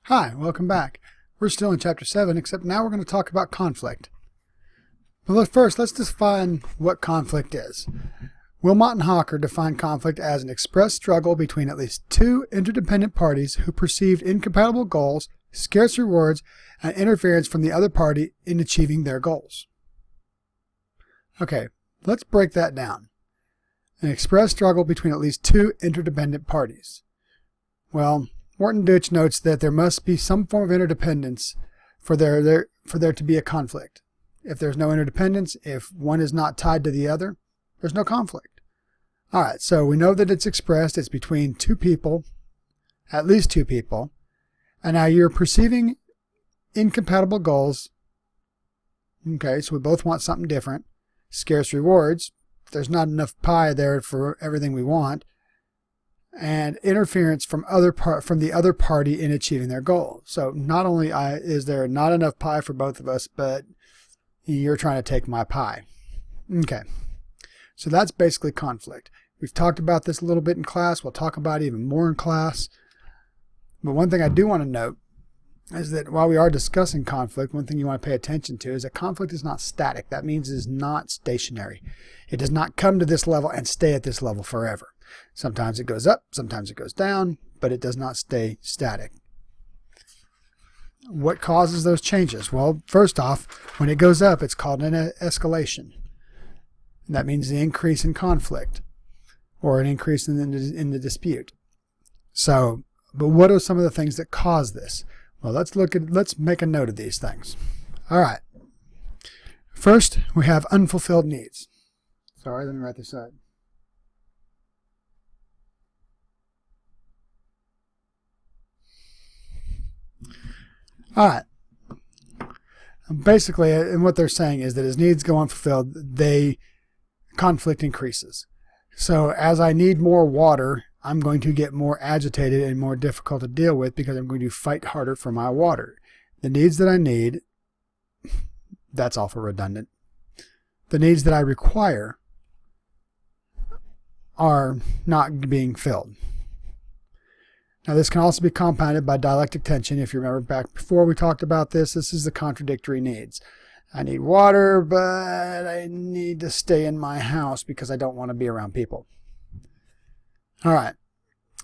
Hi, welcome back. We're still in Chapter 7, except now we're going to talk about conflict. But first, let's define what conflict is. Wilmot and Hawker define conflict as an expressed struggle between at least two interdependent parties who perceived incompatible goals, scarce rewards, and interference from the other party in achieving their goals. Okay, let's break that down. An expressed struggle between at least two interdependent parties. Well, Morton Deutsch notes that there must be some form of interdependence for there to be a conflict. If there's no interdependence, if one is not tied to the other, there's no conflict. All right, so we know that it's expressed. It's between two people, at least two people. And now you're perceiving incompatible goals. Okay, so we both want something different. Scarce rewards. There's not enough pie there for everything we want. And interference from the other party in achieving their goal. So not only is there not enough pie for both of us, but you're trying to take my pie. Okay, so that's basically conflict. We've talked about this a little bit in class. We'll talk about it even more in class. But one thing I do want to note is that while we are discussing conflict, one thing you want to pay attention to is that conflict is not static. That means it is not stationary. It does not come to this level and stay at this level forever. Sometimes it goes up, sometimes it goes down, but it does not stay static. What causes those changes? Well, first off, when it goes up, it's called an escalation. And that means the increase in conflict or an increase in the dispute. So, but what are some of the things that cause this? Well, let's make a note of these things. All right. First, we have unfulfilled needs. Sorry, let me write this out. All right. Basically, and what they're saying is that as needs go unfulfilled, conflict increases. So as I need more water, I'm going to get more agitated and more difficult to deal with because I'm going to fight harder for my water. The needs that I need, that's awful redundant. The needs that I require are not being filled. Now, this can also be compounded by dialectic tension. If you remember back before we talked about this, this is the contradictory needs. I need water, but I need to stay in my house because I don't want to be around people. All right.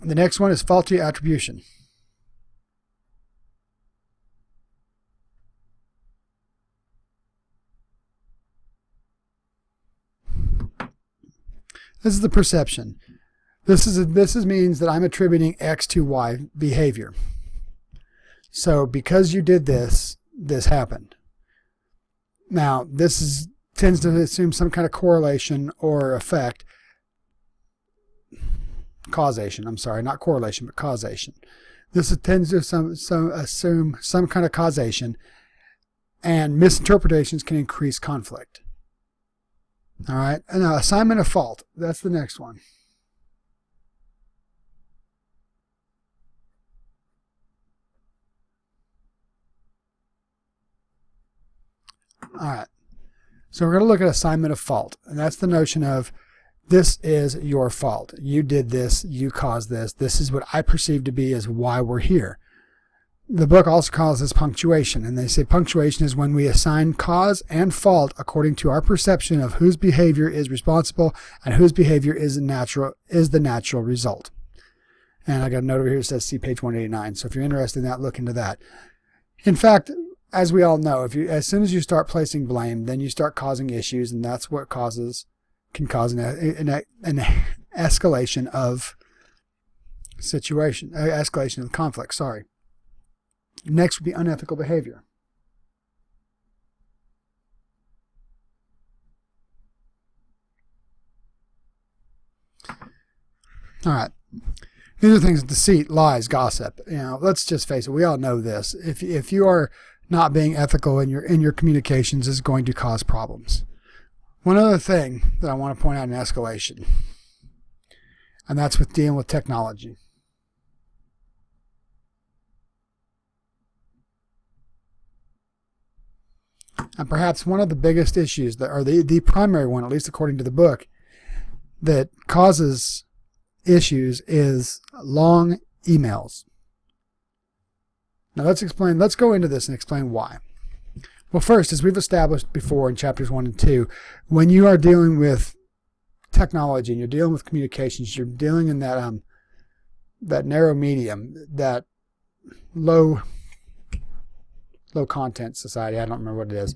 The next one is faulty attribution. This is the perception. This means that I'm attributing X to Y behavior. So because you did this, this happened. Now, tends to assume some kind of correlation or effect. Causation, I'm sorry, not correlation, but causation. This tends to assume some kind of causation, and misinterpretations can increase conflict. All right, and now assignment of fault. That's the next one. All right, so we're going to look at assignment of fault, and that's the notion of this is your fault. You did this, you caused this. This is what I perceive to be as why we're here. The book also calls this punctuation, and they say punctuation is when we assign cause and fault according to our perception of whose behavior is responsible and whose behavior is the natural result. And I got a note over here that says see page 189. So if you're interested in that, look into that. In fact, as we all know, as soon as you start placing blame, then you start causing issues, and that's what can cause an escalation of escalation of conflict. Sorry. Next would be unethical behavior. All right. These are things: deceit, lies, gossip. Let's just face it. We all know this. If you are not being ethical in your communications, is going to cause problems. One other thing that I want to point out in escalation, and that's with dealing with technology. And perhaps one of the biggest issues, or the primary one, at least according to the book, that causes issues is long emails. Now let's go into this and explain why. Well, first, as we've established before in chapters 1 and 2, when you are dealing with technology and you're dealing with communications, you're dealing in that narrow medium, that low content society. I don't remember what it is.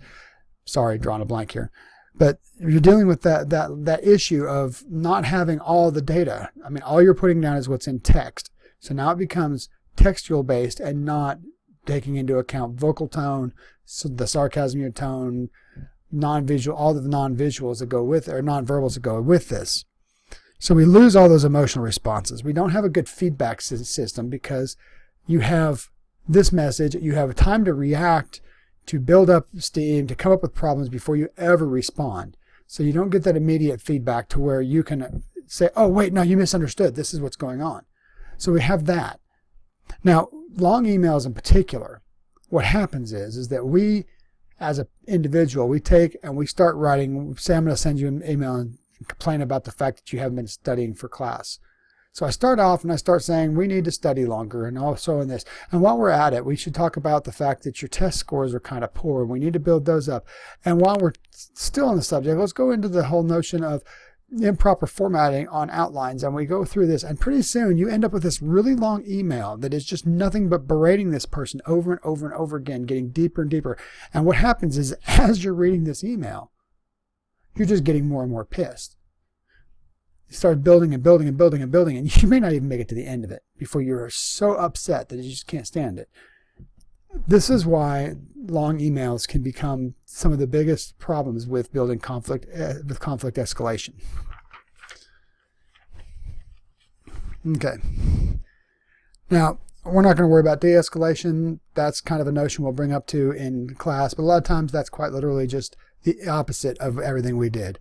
Sorry, drawing a blank here. But you're dealing with that issue of not having all the data. I mean, all you're putting down is what's in text. So now it becomes textual based and not taking into account vocal tone, so the sarcasm in your tone, non-visual, all the non-visuals that go with it, or non-verbals that go with this. So we lose all those emotional responses. We don't have a good feedback system because you have this message, you have time to react, to build up steam, to come up with problems before you ever respond. So you don't get that immediate feedback to where you can say, oh, wait, no, you misunderstood. This is what's going on. So we have that. Now, long emails in particular, what happens is that we, as an individual, we take and we start writing, say, I'm going to send you an email and complain about the fact that you haven't been studying for class. So I start off and I start saying we need to study longer and also in this. And while we're at it, we should talk about the fact that your test scores are kind of poor and we need to build those up. And while we're still on the subject, let's go into the whole notion of improper formatting on outlines. And we go through this and pretty soon you end up with this really long email that is just nothing but berating this person over and over and over again, getting deeper and deeper. And what happens is as you're reading this email, you're just getting more and more pissed. You start building and building and building and building, and you may not even make it to the end of it before you're so upset that you just can't stand it. This is why long emails can become some of the biggest problems with building conflict, with conflict escalation. Okay. Now, we're not going to worry about de-escalation. That's kind of a notion we'll bring up to in class, but a lot of times that's quite literally just the opposite of everything we did.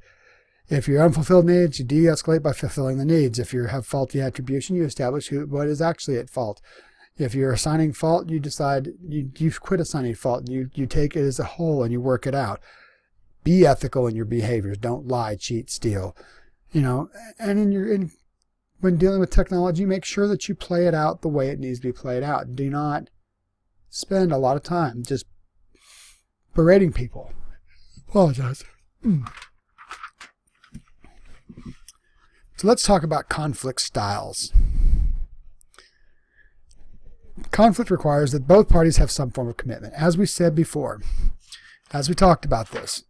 If you're unfulfilled needs, you de-escalate by fulfilling the needs. If you have faulty attribution, you establish what is actually at fault. If you're assigning fault, you decide you quit assigning fault. You take it as a whole and you work it out. Be ethical in your behaviors. Don't lie, cheat, steal. And when dealing with technology, make sure that you play it out the way it needs to be played out. Do not spend a lot of time just berating people. Apologize. So let's talk about conflict styles. Conflict requires that both parties have some form of commitment. As we said before, as we talked about this,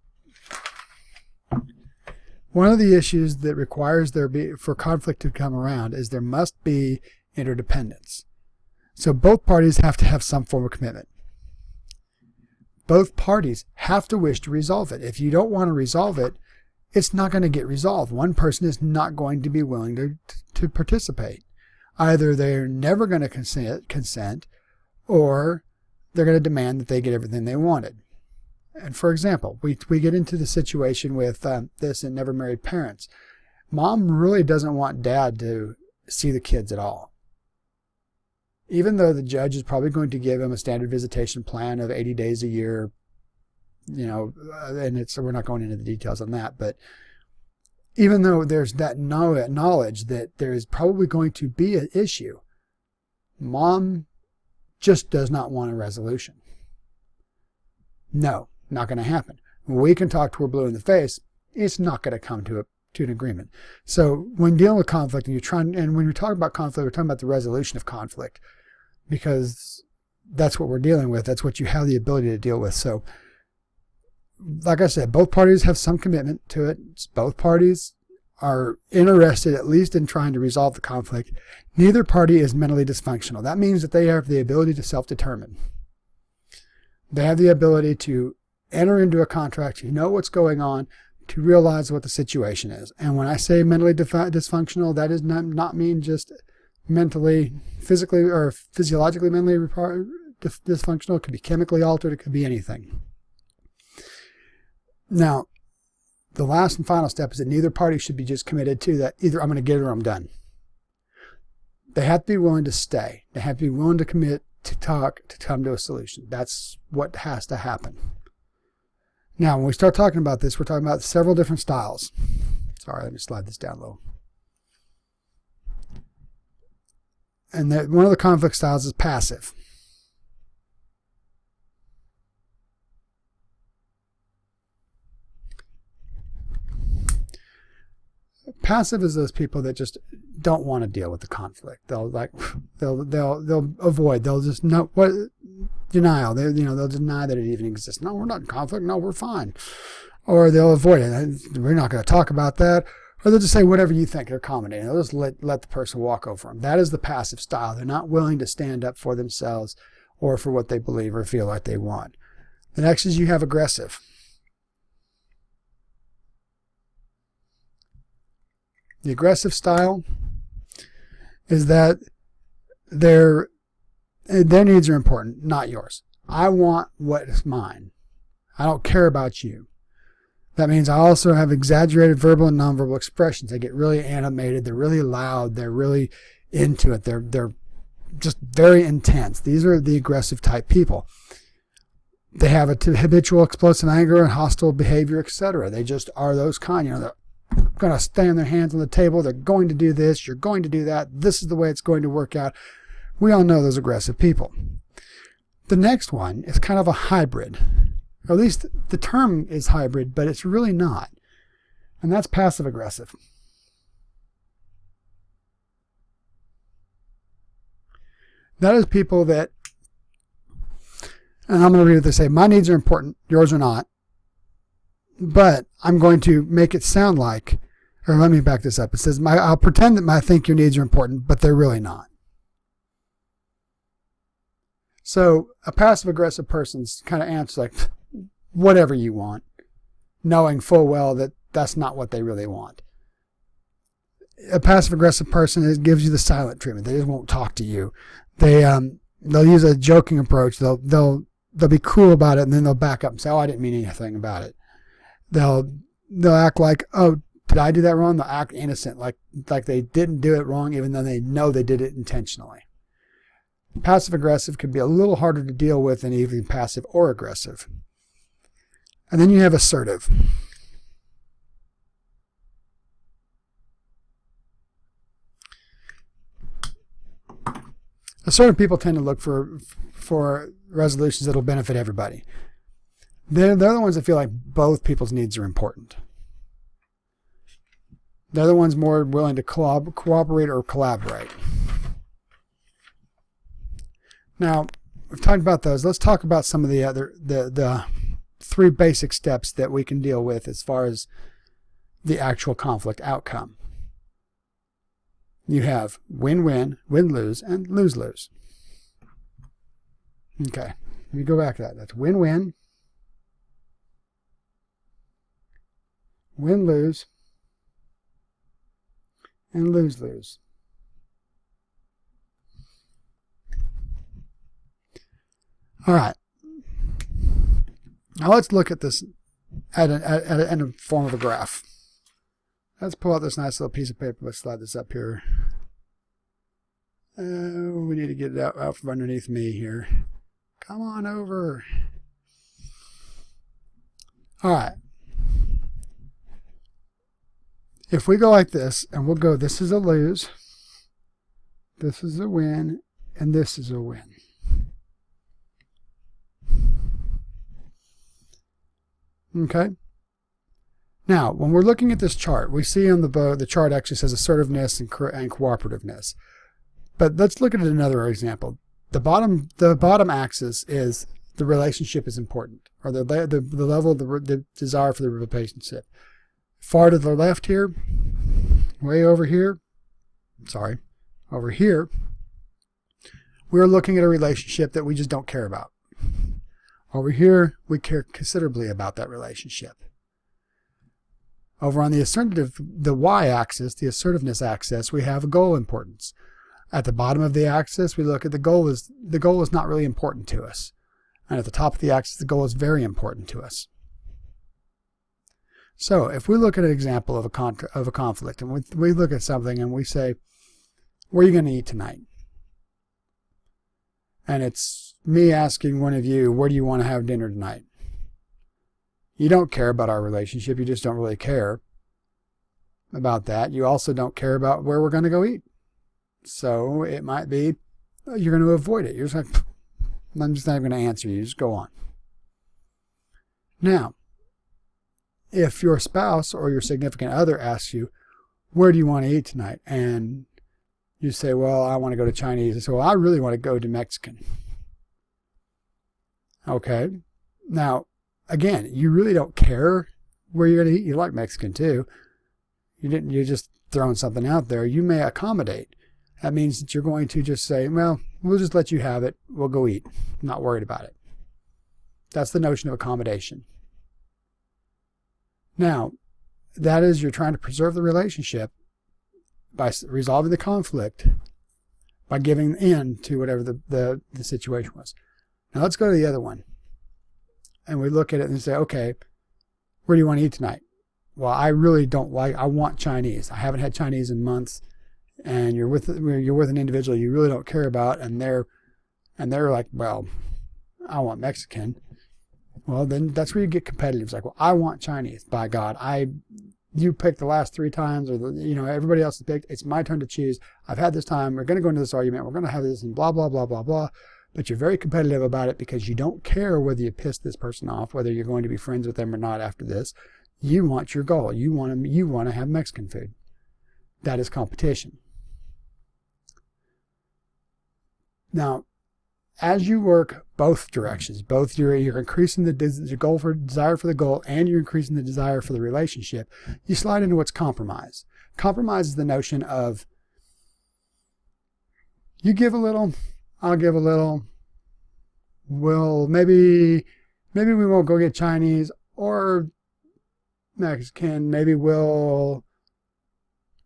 one of the issues that requires for conflict to come around is there must be interdependence. So both parties have to have some form of commitment. Both parties have to wish to resolve it. If you don't want to resolve it, it's not going to get resolved. One person is not going to be willing to participate. Either they're never going to consent, or they're going to demand that they get everything they wanted. And for example, we get into the situation with this in Never Married Parents. Mom really doesn't want dad to see the kids at all. Even though the judge is probably going to give him a standard visitation plan of 80 days a year, and we're not going into the details on that, but even though there's that knowledge that there is probably going to be an issue, mom just does not want a resolution. No, not going to happen. We can talk to her blue in the face. It's not going to come to an agreement. So when dealing with conflict, and when you're talking about conflict, we're talking about the resolution of conflict, because that's what we're dealing with. That's what you have the ability to deal with. So like I said, both parties have some commitment to it. Both parties are interested at least in trying to resolve the conflict. Neither party is mentally dysfunctional. That means that they have the ability to self-determine. They have the ability to enter into a contract, to know what's going on, to realize what the situation is. And when I say mentally dysfunctional, that does not mean just mentally, physically, or physiologically mentally dysfunctional. It could be chemically altered. It could be anything. Now, the last and final step is that neither party should be just committed to that. Either I'm going to get it or I'm done. They have to be willing to stay. They have to be willing to commit, to talk, to come to a solution. That's what has to happen. Now, when we start talking about this, we're talking about several different styles. Sorry, let me slide this down a little. And one of the conflict styles is passive. Passive is those people that just don't want to deal with the conflict. They'll avoid. They'll just denial. They'll deny that it even exists. No, we're not in conflict. No, we're fine. Or they'll avoid it. We're not going to talk about that. Or they'll just say whatever you think. They're accommodating. They'll just let the person walk over them. That is the passive style. They're not willing to stand up for themselves or for what they believe or feel like they want. The next is you have aggressive. The aggressive style is that their needs are important, not yours. I want what is mine. I don't care about you. That means I also have exaggerated verbal and nonverbal expressions. They get really animated. They're really loud. They're really into it. They're just very intense. These are the aggressive type people. They have a habitual explosive anger and hostile behavior, etc. They just are those kind. They're going to stand their hands on the table. They're going to do this. You're going to do that. This is the way it's going to work out. We all know those aggressive people. The next one is kind of a hybrid. Or at least the term is hybrid, but it's really not. And that's passive aggressive. That is people that, and I'm going to read what they say, my needs are important, yours are not. But I'm going to make it sound like, or let me back this up. It says, I'll pretend that I think your needs are important, but they're really not. So a passive aggressive person's kind of answers like, whatever you want, knowing full well that that's not what they really want. A passive aggressive person gives you the silent treatment. They just won't talk to you. They'll use a joking approach. They'll be cool about it, and then they'll back up and say, "Oh, I didn't mean anything about it." They'll act like, "Oh, did I do that wrong?" They'll act innocent, like they didn't do it wrong, even though they know they did it intentionally. Passive aggressive could be a little harder to deal with than even passive or aggressive. And then you have assertive. Assertive people tend to look for resolutions that will benefit everybody. They're the ones that feel like both people's needs are important. They're the ones more willing to cooperate or collaborate. Now, we've talked about those. Let's talk about some of the other the 3 basic steps that we can deal with as far as the actual conflict outcome. You have win-win, win-lose, and lose-lose. Okay, let me go back to that. That's win-win, win-lose, and lose-lose. All right. Now let's look at this in a form of a graph. Let's pull out this nice little piece of paper. Let's slide this up here. We need to get it out from underneath me here. Come on over. All right. If we go like this, and we'll go, this is a lose, this is a win, and this is a win. Okay. Now, when we're looking at this chart, we see on the chart actually says assertiveness and cooperativeness. But let's look at another example. The bottom axis is the relationship is important, or the level of the desire for the relationship. Far to the left here, way over here, over here, we're looking at a relationship that we just don't care about. Over here, we care considerably about that relationship. Over on the y-axis, the assertiveness axis, we have a goal importance. At the bottom of the axis, we look at the goal is not really important to us. And at the top of the axis, the goal is very important to us. So if we look at an example of a conflict, and we look at something and we say, where are you going to eat tonight? And it's me asking one of you, where do you want to have dinner tonight? You don't care about our relationship. You just don't really care about that. You also don't care about where we're going to go eat. So it might be you're going to avoid it. You're just like, I'm just not going to answer you. Just go on. Now, if your spouse or your significant other asks you, where do you want to eat tonight? And you say, well, I want to go to Chinese. I say, well, I really want to go to Mexican. Okay. Now, again, you really don't care where you're going to eat. You like Mexican too. You're just throwing something out there. You may accommodate. That means that you're going to just say, well, we'll just let you have it. We'll go eat. I'm not worried about it. That's the notion of accommodation. Now, that is, you're trying to preserve the relationship by resolving the conflict, by giving in to whatever the situation was. Now let's go to the other one. And we look at it and say, okay, where do you want to eat tonight? Well, I really don't I want Chinese. I haven't had Chinese in months. And you're with an individual you really don't care about, and they're like, well, I want Mexican. Well, then that's where you get competitive. It's like, well, I want Chinese. By God, you picked the last 3 times, or everybody else has picked. It's my turn to choose. I've had this time. We're going to go into this argument. We're going to have this and blah blah blah blah blah. But you're very competitive about it because you don't care whether you piss this person off, whether you're going to be friends with them or not after this. You want your goal. You want to have Mexican food. That is competition. Now, as you work both directions, both you're increasing the desire for the goal, and you're increasing the desire for the relationship, you slide into what's compromise. Compromise is the notion of you give a little, I'll give a little. Well, maybe we won't go get Chinese or Mexican. Maybe we'll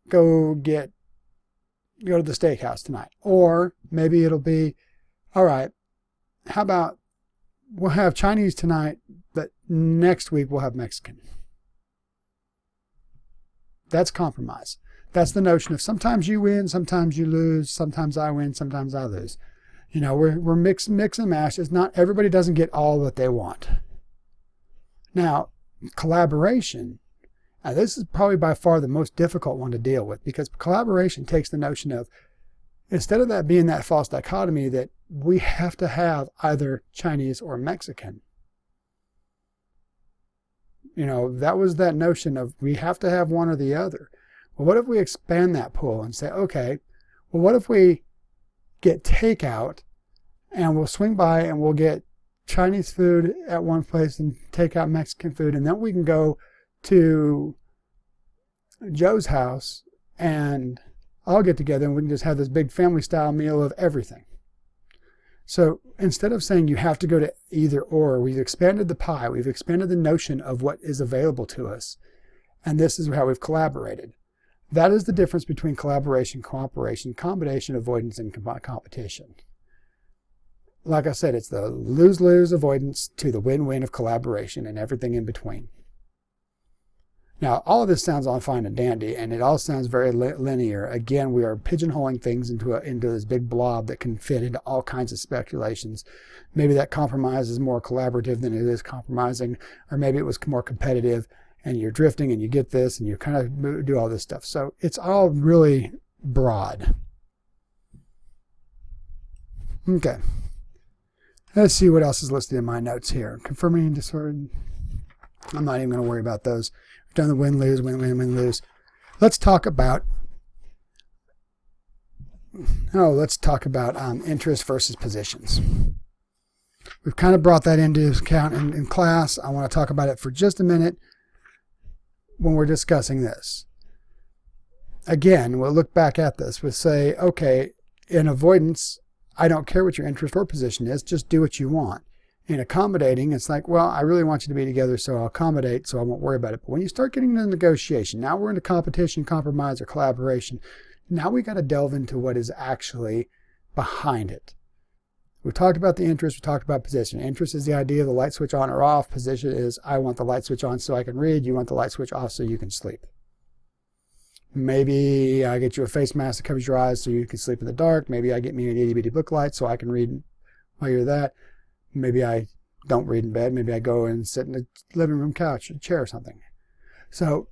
go to the steakhouse tonight. Or maybe it'll be, all right, how about we'll have Chinese tonight, but next week we'll have Mexican. That's compromise. That's the notion of sometimes you win, sometimes you lose, sometimes I win, sometimes I lose. We're mix and mash. It's not, everybody doesn't get all what they want. Now, collaboration, now this is probably by far the most difficult one to deal with, because collaboration takes the notion of, instead of that being that false dichotomy that we have to have either Chinese or Mexican. That was that notion of we have to have one or the other. Well, what if we expand that pool and say, okay, well, what if we get takeout and we'll swing by and we'll get Chinese food at one place and take out Mexican food, and then we can go to Joe's house and all get together and we can just have this big family style meal of everything. So instead of saying you have to go to either or, we've expanded the pie. We've expanded the notion of what is available to us. And this is how we've collaborated. That is the difference between collaboration, cooperation, combination, avoidance, and competition. Like I said, it's the lose-lose avoidance to the win-win of collaboration and everything in between. Now, all of this sounds all fine and dandy, and it all sounds very linear. Again, we are pigeonholing things into this big blob that can fit into all kinds of speculations. Maybe that compromise is more collaborative than it is compromising, or maybe it was more competitive, and you're drifting and you get this, and you kind of do all this stuff. So it's all really broad. Okay. Let's see what else is listed in my notes here. Confirming disorder. I'm not even going to worry about those. We've done the win-lose, win-win, win-lose. Let's talk about interest versus positions. We've kind of brought that into account in class. I want to talk about it for just a minute when we're discussing this. Again, we'll look back at this. We'll say, okay, in avoidance, I don't care what your interest or position is, just do what you want. In accommodating, it's like, well, I really want you to be together, so I'll accommodate, so I won't worry about it. But when you start getting into negotiation, now we're into competition, compromise, or collaboration. Now we got to delve into what is actually behind it. We talked about the interest, we talked about position. Interest is the idea of the light switch on or off. Position is, I want the light switch on so I can read. You want the light switch off so you can sleep. Maybe I get you a face mask that covers your eyes so you can sleep in the dark. Maybe I get me an itty bitty book light so I can read while you're that. Maybe I don't read in bed. Maybe I go and sit in the living room couch or chair or something. So,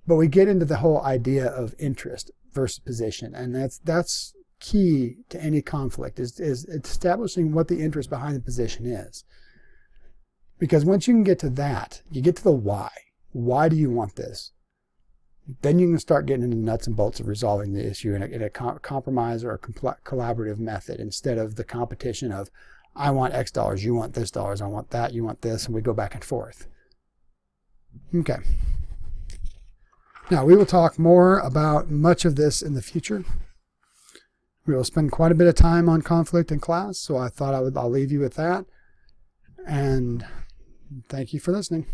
but we get into the whole idea of interest versus position, and that's key to any conflict is establishing what the interest behind the position is. Because once you can get to that, you get to the why. Why do you want this? then you can start getting into the nuts and bolts of resolving the issue in a compromise or a collaborative method, instead of the competition of, I want X dollars, you want this dollars, I want that, you want this, and we go back and forth. Okay. Now, we will talk more about much of this in the future. We will spend quite a bit of time on conflict in class, so I thought I'll leave you with that. And thank you for listening.